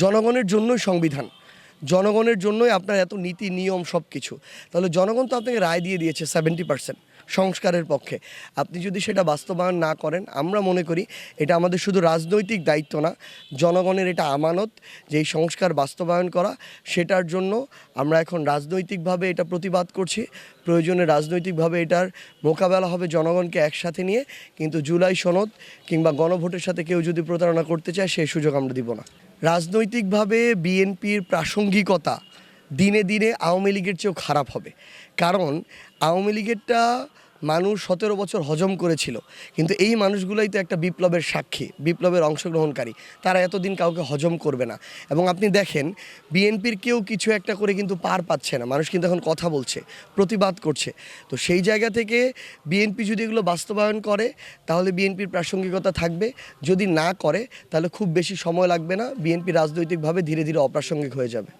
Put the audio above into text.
জনগণের জন্যই সংবিধান, জনগণের জন্যই আপনার এত নীতি নিয়ম সব কিছু। তাহলে জনগণ তো আপনাকে রায় দিয়ে দিয়েছে 70% সংস্কারের পক্ষে। আপনি যদি সেটা বাস্তবায়ন না করেন, আমরা মনে করি এটা আমাদের শুধু রাজনৈতিক দায়িত্ব না, জনগণের এটা আমানত যে এই সংস্কার বাস্তবায়ন করা। সেটার জন্য আমরা এখন রাজনৈতিকভাবে এটা প্রতিবাদ করছি। প্রয়োজনে রাজনৈতিকভাবে এটার মোকাবেলা হবে জনগণকে একসাথে নিয়ে। কিন্তু জুলাই সনদ কিংবা গণভোটের সাথে কেউ যদি প্রতারণা করতে চায়, সেই সুযোগ আমরা দিব না। রাজনৈতিকভাবে বিএনপির প্রাসঙ্গিকতা দিনে দিনে আওয়ামী লীগের চেয়েও খারাপ হবে। কারণ আওয়ামী লীগেরটা মানুষ 17 বছর হজম করেছিল, কিন্তু এই মানুষগুলোই তো একটা বিপ্লবের সাক্ষী, বিপ্লবের অংশগ্রহণকারী। তারা এতদিন কাউকে হজম করবে না। এবং আপনি দেখেন বিএনপির কেউ কিছু একটা করে কিন্তু পার পাচ্ছে না, মানুষ কিন্তু এখন কথা বলছে, প্রতিবাদ করছে। তো সেই জায়গা থেকে বিএনপি যদি এগুলো বাস্তবায়ন করে তাহলে বিএনপির প্রাসঙ্গিকতা থাকবে, যদি না করে তাহলে খুব বেশি সময় লাগবে না, বিএনপি রাজনৈতিকভাবে ধীরে ধীরে অপ্রাসঙ্গিক হয়ে যাবে।